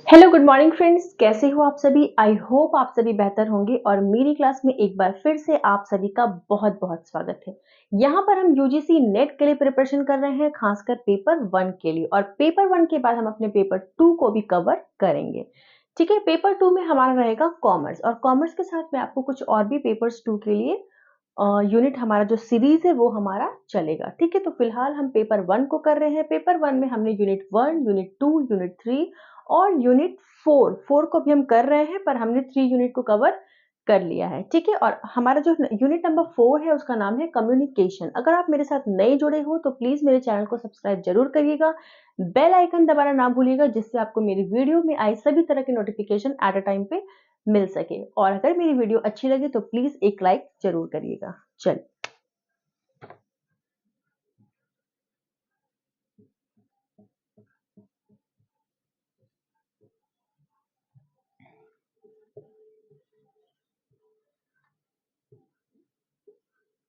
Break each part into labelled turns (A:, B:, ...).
A: Hello good morning friends, कैसे हो आप सभी। आई होप आप सभी बेहतर होंगे और मेरी क्लास में एक बार फिर से आप सभी का बहुत बहुत स्वागत है। यहाँ पर हम यूजीसी नेट के लिए प्रिपरेशन कर रहे हैं, खासकर पेपर 1 के लिए, और पेपर 1 के बाद हम अपने पेपर 2 को भी कवर करेंगे। ठीक है, पेपर 2 में हमारा रहेगा कॉमर्स, और कॉमर्स के साथ में आपको कुछ और भी पेपर्स 2 के लिए यूनिट हमारा जो सीरीज है वो हमारा चलेगा। ठीक है, तो फिलहाल हम पेपर 1 को कर रहे हैं। पेपर 1 में हमने यूनिट 1, यूनिट 2, यूनिट 3 और यूनिट 4 को भी हम कर रहे हैं, पर हमने 3 यूनिट को कवर कर लिया है। ठीक है, और हमारा जो यूनिट नंबर 4 है उसका नाम है कम्युनिकेशन। अगर आप मेरे साथ नए जुड़े हो तो प्लीज मेरे चैनल को सब्सक्राइब जरूर करिएगा, बेल आइकन दबाना ना भूलिएगा, जिससे आपको मेरी वीडियो में आए सभी तरह के नोटिफिकेशन एट अ टाइम पे मिल सके। और अगर मेरी वीडियो अच्छी लगे तो प्लीज एक लाइक जरूर करिएगा। चलिए,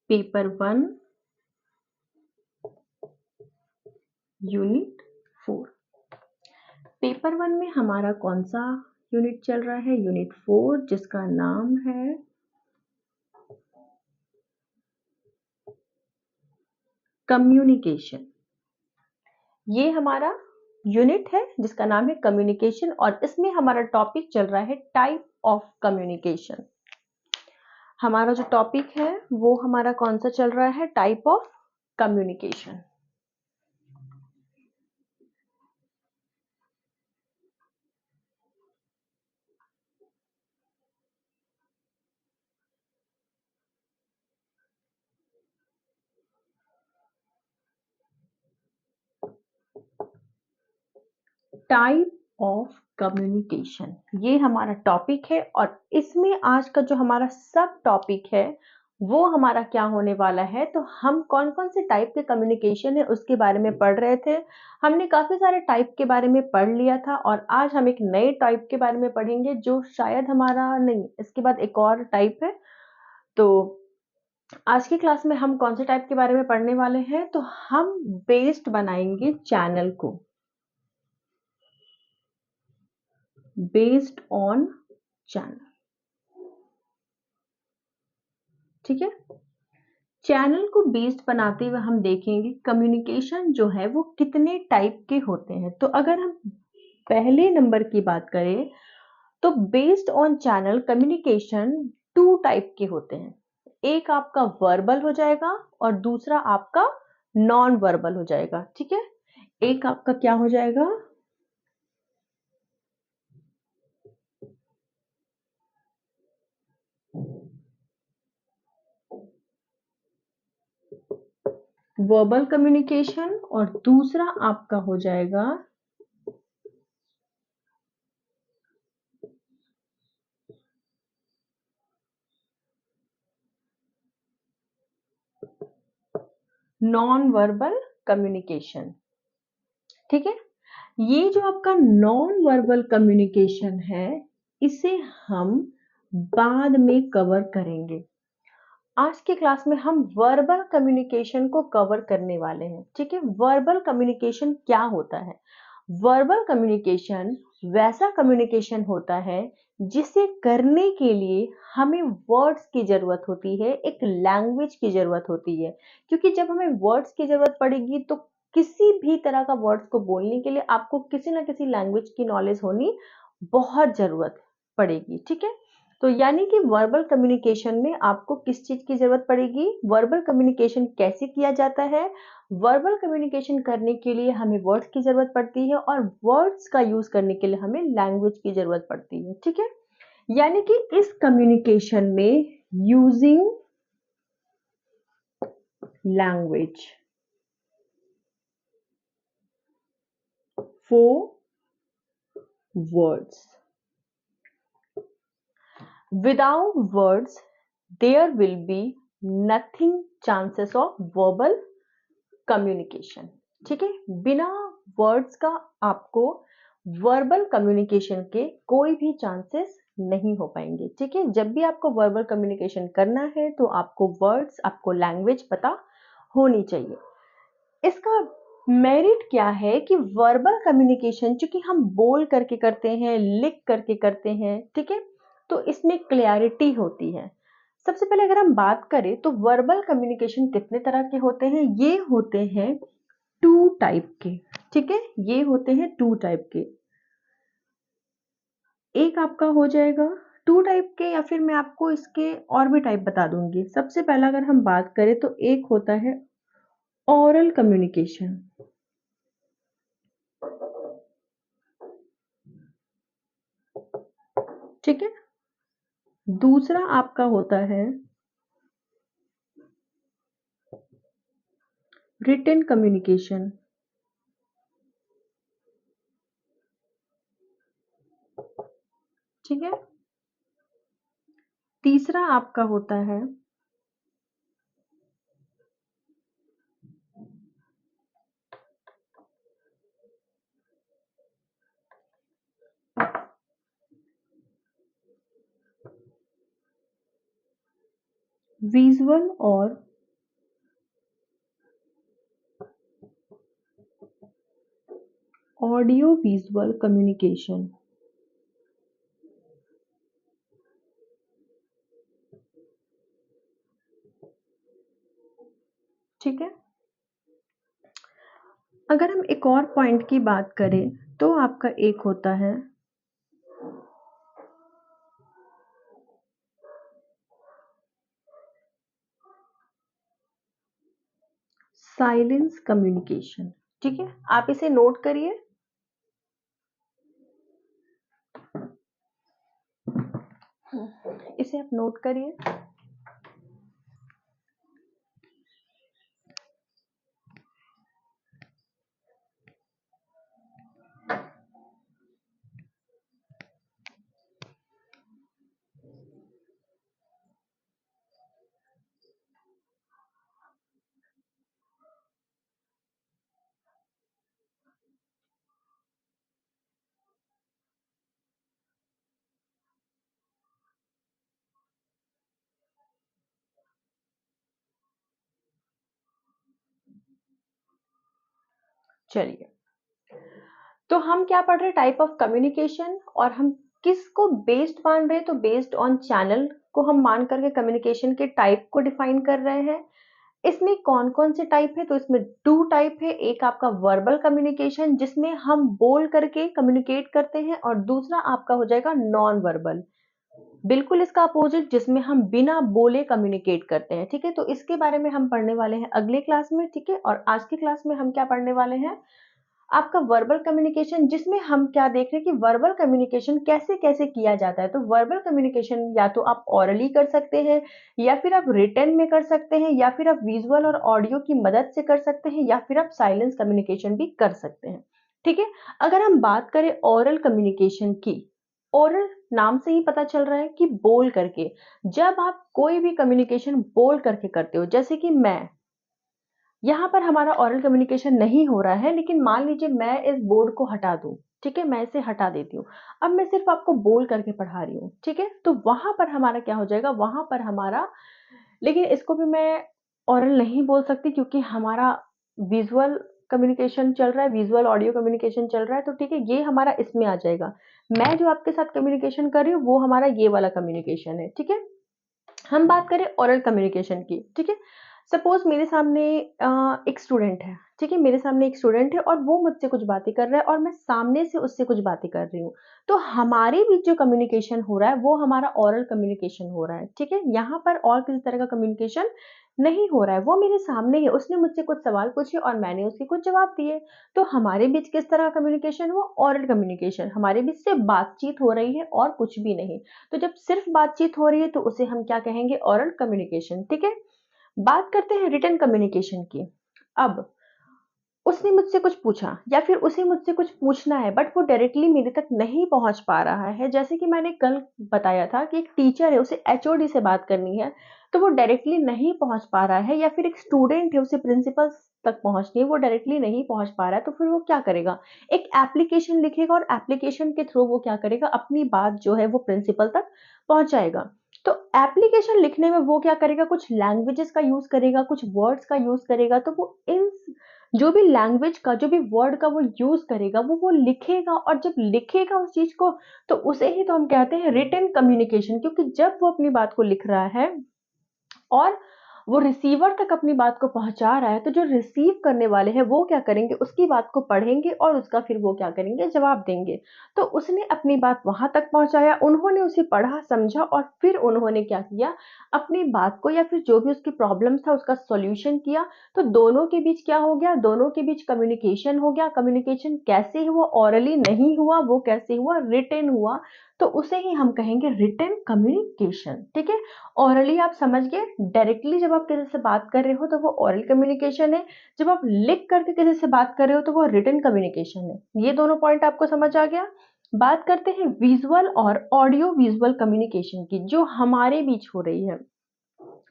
A: पेपर 1 यूनिट 4। पेपर 1 में हमारा कौन सा यूनिट चल रहा है? यूनिट 4, जिसका नाम है कम्युनिकेशन। ये हमारा यूनिट है जिसका नाम है कम्युनिकेशन, और इसमें हमारा टॉपिक चल रहा है टाइप ऑफ कम्युनिकेशन। हमारा जो टॉपिक है वो हमारा कौन सा चल रहा है? Type of communication. Type of communication, ये हमारा टॉपिक है, और इसमें आज का जो हमारा सब टॉपिक है वो हमारा क्या होने वाला है। तो हम कौन कौन से टाइप के कम्युनिकेशन है उसके बारे में पढ़ रहे थे। हमने काफी सारे टाइप के बारे में पढ़ लिया था, और आज हम एक नए टाइप के बारे में पढ़ेंगे जो शायद हमारा नहीं, इसके बाद एक और टाइप है। तो आज की क्लास में हम कौन से टाइप के बारे में पढ़ने वाले हैं? तो हम बेस्ड बनाएंगे चैनल को, बेस्ड ऑन चैनल। ठीक है, चैनल को बेस्ड बनाते हुए हम देखेंगे कम्युनिकेशन जो है वो कितने टाइप के होते हैं। तो अगर हम पहले नंबर की बात करें तो based on channel communication 2 type के होते हैं। एक आपका वर्बल हो जाएगा और दूसरा आपका नॉन वर्बल हो जाएगा। ठीक है, एक आपका क्या हो जाएगा? वर्बल कम्युनिकेशन, और दूसरा आपका हो जाएगा नॉन वर्बल कम्युनिकेशन। ठीक है, ये जो आपका नॉन वर्बल कम्युनिकेशन है इसे हम बाद में कवर करेंगे। आज की क्लास में हम वर्बल कम्युनिकेशन को कवर करने वाले हैं। ठीक है, वर्बल कम्युनिकेशन क्या होता है? वर्बल कम्युनिकेशन वैसा कम्युनिकेशन होता है जिसे करने के लिए हमें वर्ड्स की जरूरत होती है, एक लैंग्वेज की जरूरत होती है। क्योंकि जब हमें वर्ड्स की जरूरत पड़ेगी तो किसी भी तरह का वर्ड्स को बोलने के लिए आपको किसी ना किसी लैंग्वेज की नॉलेज होनी बहुत जरूरत पड़ेगी। ठीक है, तो यानी कि वर्बल कम्युनिकेशन में आपको किस चीज की जरूरत पड़ेगी? वर्बल कम्युनिकेशन कैसे किया जाता है? वर्बल कम्युनिकेशन करने के लिए हमें वर्ड्स की जरूरत पड़ती है, और वर्ड्स का यूज करने के लिए हमें लैंग्वेज की जरूरत पड़ती है। ठीक है, यानी कि इस कम्युनिकेशन में using language for words, without words there will be nothing chances of verbal communication। ठीक है, बिना वर्ड्स का आपको वर्बल कम्युनिकेशन के कोई भी चांसेस नहीं हो पाएंगे। ठीक है, जब भी आपको वर्बल कम्युनिकेशन करना है तो आपको वर्ड्स, आपको लैंग्वेज पता होनी चाहिए। इसका मेरिट क्या है कि वर्बल कम्युनिकेशन चूंकि हम बोल करके करते हैं, लिख करके करते हैं, ठीक है, तो इसमें क्लैरिटी होती है। सबसे पहले अगर हम बात करें तो वर्बल कम्युनिकेशन कितने तरह के होते हैं, ये होते हैं 2 टाइप के, ठीक है, ये होते हैं 2 टाइप के। एक आपका हो जाएगा 2 टाइप के, या फिर मैं आपको इसके और भी टाइप बता दूंगी। सबसे पहला अगर हम बात करें तो एक होता है ओरल कम्युनिकेशन, ठीक है। दूसरा आपका होता है रिटन कम्युनिकेशन, ठीक है। तीसरा आपका होता है विजुअल और ऑडियो विजुअल कम्युनिकेशन, ठीक है। अगर हम एक और पॉइंट की बात करें तो आपका एक होता है साइलेंस कम्युनिकेशन, ठीक है। आप इसे नोट करिए। इसे आप नोट करिए। चलिए, तो हम क्या पढ़ रहे हैं, टाइप ऑफ कम्युनिकेशन, और हम किसको बेस्ड मान रहे हैं, तो बेस्ड ऑन चैनल को हम मान करके कम्युनिकेशन के टाइप को डिफाइन कर रहे हैं। इसमें कौन कौन से टाइप है, तो इसमें 2 टाइप है। एक आपका वर्बल कम्युनिकेशन जिसमें हम बोल करके कम्युनिकेट करते हैं, और दूसरा आपका हो जाएगा नॉन वर्बल, बिल्कुल इसका अपोजिट, जिसमें हम बिना बोले कम्युनिकेट करते हैं, ठीक है। तो इसके बारे में हम पढ़ने वाले हैं अगले क्लास में, ठीक है। और आज की क्लास में हम क्या पढ़ने वाले हैं, आपका वर्बल कम्युनिकेशन, जिसमें हम क्या देख रहे हैं कि वर्बल कम्युनिकेशन कैसे कैसे किया जाता है। तो वर्बल कम्युनिकेशन या तो आप ऑरली कर सकते हैं, या फिर आप रिटन में कर सकते हैं, या फिर आप विजुअल और ऑडियो की मदद से कर सकते हैं, या फिर आप साइलेंस कम्युनिकेशन भी कर सकते हैं, ठीक है। अगर हम बात करें ओरल कम्युनिकेशन की, ओरल नाम से ही पता चल रहा है कि बोल करके, जब आप कोई भी कम्युनिकेशन बोल करके करते हो, जैसे कि मैं यहाँ पर हमारा ओरल कम्युनिकेशन नहीं हो रहा है, लेकिन मान लीजिए मैं इस बोर्ड को हटा दूं, ठीक है, मैं इसे हटा देती हूँ। अब मैं सिर्फ आपको बोल करके पढ़ा रही हूँ, ठीक है। तो वहां पर हमारा क्या हो जाएगा, वहां पर हमारा, लेकिन इसको भी मैं ओरल नहीं बोल सकती क्योंकि हमारा विजुअल कम्युनिकेशन चल रहा है, विजुअल ऑडियो कम्युनिकेशन चल रहा है, तो ठीक है, ये हमारा इसमें आ जाएगा। मैं जो आपके साथ कम्युनिकेशन कर रही हूँ वो हमारा ये वाला कम्युनिकेशन है, ठीक है। हम बात करें ओरल कम्युनिकेशन की, ठीक है। सपोज मेरे सामने एक स्टूडेंट है, ठीक है, मेरे सामने एक स्टूडेंट है और वो मुझसे कुछ बातें कर रहा है और मैं सामने से उससे कुछ बातें कर रही हूँ। तो हमारे बीच जो कम्युनिकेशन हो रहा है वो हमारा ओरल कम्युनिकेशन हो रहा है, ठीक है। यहाँ पर और किसी तरह का कम्युनिकेशन नहीं हो रहा है, वो मेरे सामने है, उसने मुझसे कुछ सवाल पूछे और मैंने उसके कुछ जवाब दिए। तो हमारे बीच किस तरह का कम्युनिकेशन हुआ, ओरल कम्युनिकेशन, हमारे बीच से बातचीत हो रही है और कुछ भी नहीं। तो जब सिर्फ बातचीत हो रही है तो उसे हम क्या कहेंगे, ओरल कम्युनिकेशन, ठीक है। बात करते हैं रिटन कम्युनिकेशन की। अब उसने मुझसे कुछ पूछा या फिर उसे मुझसे कुछ पूछना है, बट वो डायरेक्टली मेरे तक नहीं पहुंच पा रहा है। जैसे कि मैंने कल बताया था कि एक टीचर है, उसे एचओडी से बात करनी है, तो वो डायरेक्टली नहीं पहुंच पा रहा है, या फिर एक स्टूडेंट है, उसे प्रिंसिपल तक पहुंचनी है, वो डायरेक्टली नहीं पहुंच पा रहा है, तो फिर वो क्या करेगा, एक एप्लीकेशन लिखेगा और एप्लीकेशन के थ्रू वो क्या करेगा, अपनी बात जो है वो प्रिंसिपल तक पहुंचाएगा। तो एप्लीकेशन लिखने में वो क्या करेगा, कुछ लैंग्वेजेस का यूज करेगा, कुछ वर्ड्स का यूज करेगा, तो वो इन जो भी लैंग्वेज का, जो भी वर्ड का वो यूज करेगा, वो लिखेगा, और जब लिखेगा उस चीज को, तो उसे ही तो हम कहते हैं रिटन कम्युनिकेशन, क्योंकि जब वो अपनी बात को लिख रहा है और वो रिसीवर तक अपनी बात को पहुंचा रहा है, तो जो रिसीव करने वाले हैं वो क्या करेंगे, उसकी बात को पढ़ेंगे और उसका फिर वो क्या करेंगे, जवाब देंगे। तो उसने अपनी बात वहां तक पहुंचाया, उन्होंने उसे पढ़ा, समझा, और फिर उन्होंने क्या किया, अपनी बात को या फिर जो भी उसकी प्रॉब्लम था उसका सॉल्यूशन किया। तो दोनों के बीच क्या हो गया, दोनों के बीच कम्युनिकेशन हो गया। कम्युनिकेशन कैसे हुआ, ऑरली नहीं हुआ, वो कैसे हुआ, रिटन हुआ। तो उसे ही हम कहेंगे रिटन कम्युनिकेशन। ठीक है, ऑरली आप समझ गए, डायरेक्टली जब आप किसी से बात कर रहे हो तो वो ऑरल कम्युनिकेशन है, जब आप लिख करके किसी से बात कर रहे हो तो वो रिटन कम्युनिकेशन है। ये दोनों पॉइंट आपको समझ आ गया। बात करते हैं विजुअल और ऑडियो विजुअल कम्युनिकेशन की, जो हमारे बीच हो रही है।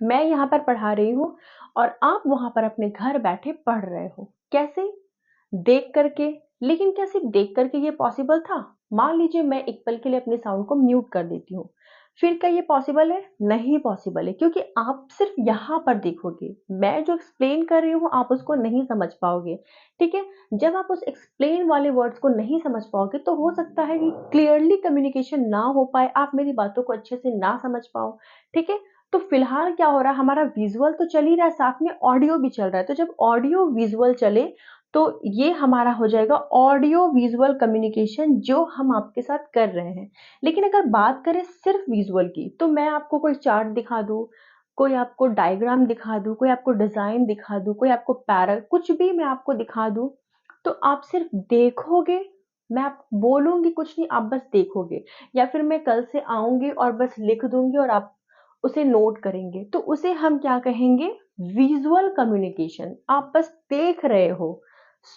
A: मैं यहाँ पर पढ़ा रही हूँ और आप वहां पर अपने घर बैठे पढ़ रहे हो। कैसे? देख करके। लेकिन क्या सिर्फ देख करके ये पॉसिबल था? मान लीजिए मैं एक पल के लिए अपने साउंड को म्यूट कर देती हूँ, फिर क्या ये पॉसिबल है? नहीं पॉसिबल है, क्योंकि आप सिर्फ यहाँ पर देखोगे, मैं जो एक्सप्लेन कर रही हूँ आप उसको नहीं समझ पाओगे। ठीक है, जब आप उस एक्सप्लेन वाले वर्ड्स को नहीं समझ पाओगे तो हो सकता है कि क्लियरली कम्युनिकेशन ना हो पाए, आप मेरी बातों को अच्छे से ना समझ पाओ। ठीक है, तो फिलहाल क्या हो रहा है, हमारा विजुअल तो चल ही रहा है, साथ में ऑडियो भी चल रहा है। तो जब ऑडियो विजुअल चले तो ये हमारा हो जाएगा ऑडियो विजुअल कम्युनिकेशन, जो हम आपके साथ कर रहे हैं। लेकिन अगर बात करें सिर्फ विजुअल की, तो मैं आपको कोई चार्ट दिखा दूं, कोई आपको डायग्राम दिखा दूं, कोई आपको डिजाइन दिखा दूं, कोई आपको पैरा, कुछ भी मैं आपको दिखा दूं, तो आप सिर्फ देखोगे। मैं आप बोलूंगी कुछ नहीं, आप बस देखोगे। या फिर मैं कल से आऊंगी और बस लिख दूंगी और आप उसे नोट करेंगे, तो उसे हम क्या कहेंगे, विजुअल कम्युनिकेशन। आप बस देख रहे हो,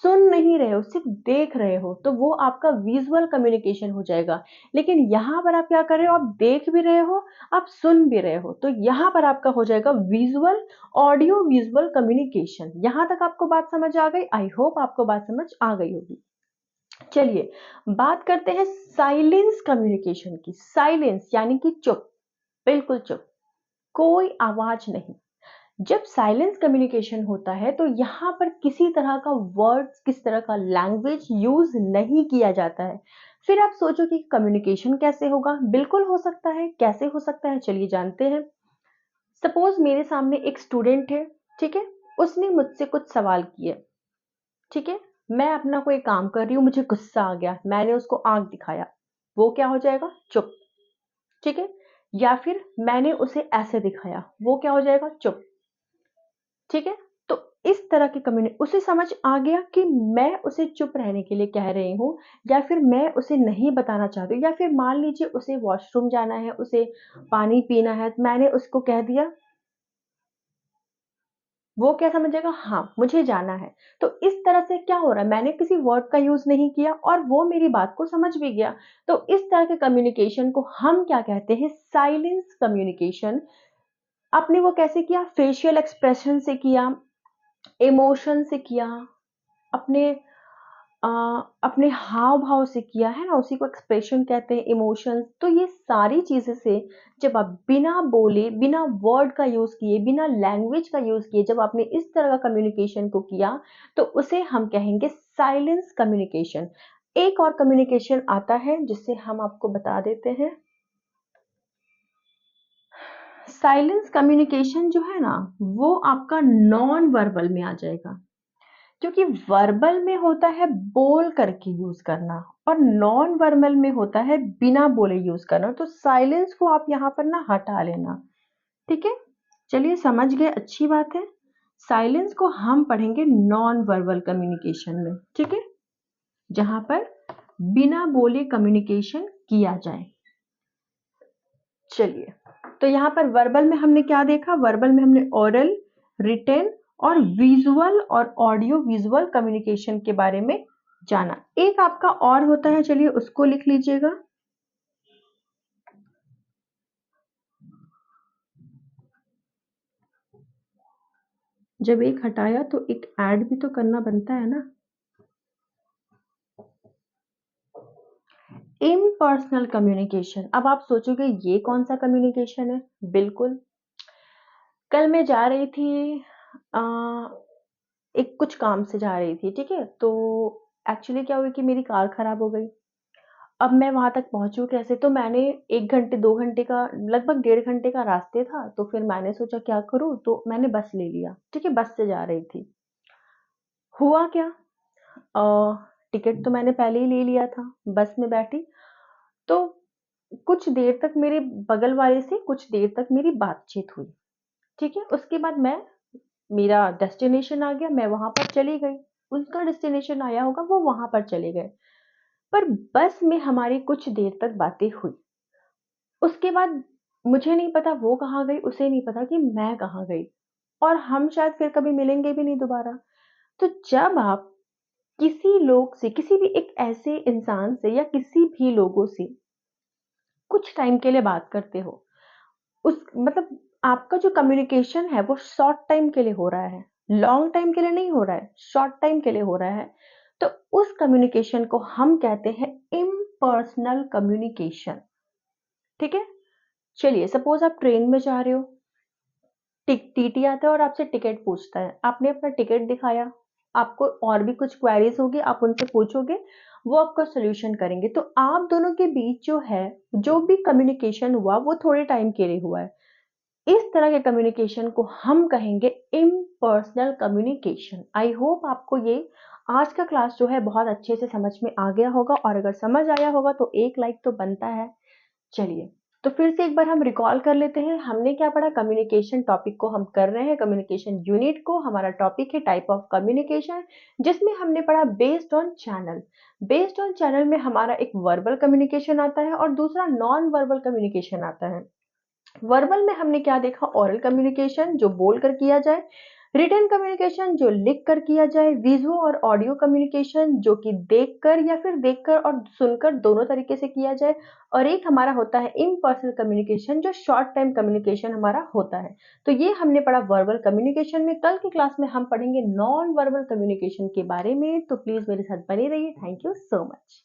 A: सुन नहीं रहे हो, सिर्फ देख रहे हो, तो वो आपका विजुअल कम्युनिकेशन हो जाएगा। लेकिन यहाँ पर आप क्या कर रहे हो, आप देख भी रहे हो, आप सुन भी रहे हो, तो यहाँ पर आपका हो जाएगा विजुअल, ऑडियो विजुअल कम्युनिकेशन। यहाँ तक आपको बात समझ आ गई? आई होप आपको बात समझ आ गई होगी। चलिए बात करते हैं साइलेंस कम्युनिकेशन की। साइलेंस यानी कि चुप, बिल्कुल चुप, कोई आवाज नहीं। जब साइलेंस कम्युनिकेशन होता है तो यहाँ पर किसी तरह का वर्ड्स, किस तरह का लैंग्वेज यूज नहीं किया जाता है। फिर आप सोचो कि कम्युनिकेशन कैसे होगा? बिल्कुल हो सकता है। कैसे हो सकता है, चलिए जानते हैं। सपोज मेरे सामने एक स्टूडेंट है, ठीक है, उसने मुझसे कुछ सवाल किए। ठीक है, मैं अपना कोई काम कर रही हूँ, मुझे गुस्सा आ गया, मैंने उसको आंख दिखाया, वो क्या हो जाएगा, चुप। ठीक है, या फिर मैंने उसे ऐसे दिखाया, वो क्या हो जाएगा, चुप। ठीक है, तो इस तरह की कम्युनिटी, उसे समझ आ गया कि मैं उसे चुप रहने के लिए कह रही हूँ, या फिर मैं उसे नहीं बताना चाहती हूँ, या फिर मान लीजिए उसे वॉशरूम जाना है, उसे पानी पीना है, तो मैंने उसको कह दिया, वो क्या समझेगा, हाँ मुझे जाना है। तो इस तरह से क्या हो रहा है, मैंने किसी वर्ड का यूज नहीं किया और वो मेरी बात को समझ भी गया। तो इस तरह के कम्युनिकेशन को हम क्या कहते हैं, साइलेंस कम्युनिकेशन। आपने वो कैसे किया, फेशियल एक्सप्रेशन से किया, इमोशन से किया, अपने अ, अपने हाव भाव से किया है ना, उसी को एक्सप्रेशन कहते हैं, इमोशंस। तो ये सारी चीजें से जब आप बिना बोले, बिना वर्ड का यूज किए, बिना लैंग्वेज का यूज किए, जब आपने इस तरह का कम्युनिकेशन को किया, तो उसे हम कहेंगे साइलेंस कम्युनिकेशन। एक और कम्युनिकेशन आता है जिससे हम आपको बता देते हैं। साइलेंस कम्युनिकेशन जो है ना, वो आपका नॉन वर्बल में आ जाएगा, क्योंकि वर्बल में होता है बोल करके यूज करना, और नॉन वर्बल में होता है बिना बोले यूज करना। तो साइलेंस को आप यहाँ पर ना हटा लेना। ठीक है, चलिए समझ गए, अच्छी बात है। साइलेंस को हम पढ़ेंगे नॉन वर्बल कम्युनिकेशन में। ठीक है, जहां पर बिना बोले कम्युनिकेशन किया जाए। चलिए, तो यहाँ पर वर्बल में हमने क्या देखा, वर्बल में हमने ओरल, रिटेन और विजुअल और ऑडियो विजुअल कम्युनिकेशन के बारे में जाना। एक आपका और होता है, चलिए उसको लिख लीजिएगा। जब एक हटाया तो एक ऐड भी तो करना बनता है ना। Impersonal communication. अब आप सोचोगे ये कौन सा कम्युनिकेशन है? बिल्कुल, कल मैं जा रही थी एक कुछ काम से जा रही थी, ठीक है? तो एक्चुअली क्या हुआ कि मेरी कार खराब हो गई। अब मैं वहाँ तक पहुँचूँ कैसे? तो मैंने 1 घंटे 2 घंटे का लगभग 1.5 घंटे का रास्ते था, तो फिर मैंने सोचा क्या करूँ? तो मैंने बस ले लिया, ठीक है? बस से जा रही थी। हुआ क्या? अ, टिकट तो मैंने पहले ही ले लिया था, बस में बैठी, तो कुछ देर तक मेरे बगल वाले से कुछ देर तक मेरी बातचीत हुई, ठीक है? उसके बाद मेरा डेस्टिनेशन आ गया, मैं वहाँ पर चली गई। उनका डेस्टिनेशन आया होगा, वो वहाँ पर चले गए। पर बस में हमारी कुछ देर तक बातें हुई। उसके बाद मुझे नहीं पता वो कहाँ गई, उसे नहीं पता कि मैं कहाँ गई और हम शायद फिर कभी मिलेंगे भी नहीं दोबारा। तो जब आप किसी लोग से, किसी भी एक ऐसे इंसान से या किसी भी लोगों से कुछ टाइम के लिए बात करते हो, उस मतलब आपका जो कम्युनिकेशन है वो शॉर्ट टाइम के लिए हो रहा है, लॉन्ग टाइम के लिए नहीं हो रहा है, शॉर्ट टाइम के लिए हो रहा है। तो उस कम्युनिकेशन को हम कहते हैं इम्पर्सनल कम्युनिकेशन, ठीक है? चलिए सपोज आप ट्रेन में जा रहे हो, टीटी आता है और आपसे टिकट पूछता है, आपने अपना टिकट दिखाया, आपको और भी कुछ क्वेरीज होगी, आप उनसे पूछोगे, वो आपका सोल्यूशन करेंगे। तो आप दोनों के बीच जो है, जो भी कम्युनिकेशन हुआ वो थोड़े टाइम के लिए हुआ है। इस तरह के कम्युनिकेशन को हम कहेंगे इम्पर्सनल कम्युनिकेशन। आई होप आपको ये आज का क्लास जो है बहुत अच्छे से समझ में आ गया होगा, और अगर समझ आया होगा तो एक लाइक तो बनता है। चलिए, तो फिर से एक बार हम रिकॉल कर लेते हैं, हमने क्या पढ़ा? कम्युनिकेशन टॉपिक को हम कर रहे हैं, कम्युनिकेशन यूनिट को। हमारा टॉपिक है टाइप ऑफ कम्युनिकेशन, जिसमें हमने पढ़ा based on channel. Based on channel में हमारा एक वर्बल कम्युनिकेशन आता है और दूसरा नॉन वर्बल कम्युनिकेशन आता है। वर्बल में हमने क्या देखा? ओरल कम्युनिकेशन जो बोलकर किया जाए, रिटन कम्युनिकेशन जो लिख कर किया जाए, विजुअल और ऑडियो कम्युनिकेशन जो कि देखकर या फिर देखकर और सुनकर दोनों तरीके से किया जाए, और एक हमारा होता है इन पर्सनल कम्युनिकेशन जो शॉर्ट टाइम कम्युनिकेशन हमारा होता है। तो ये हमने पढ़ा वर्बल कम्युनिकेशन में। कल की क्लास में हम पढ़ेंगे नॉन वर्बल कम्युनिकेशन के बारे में, तो प्लीज मेरे साथ बने रहिए। Thank you so much.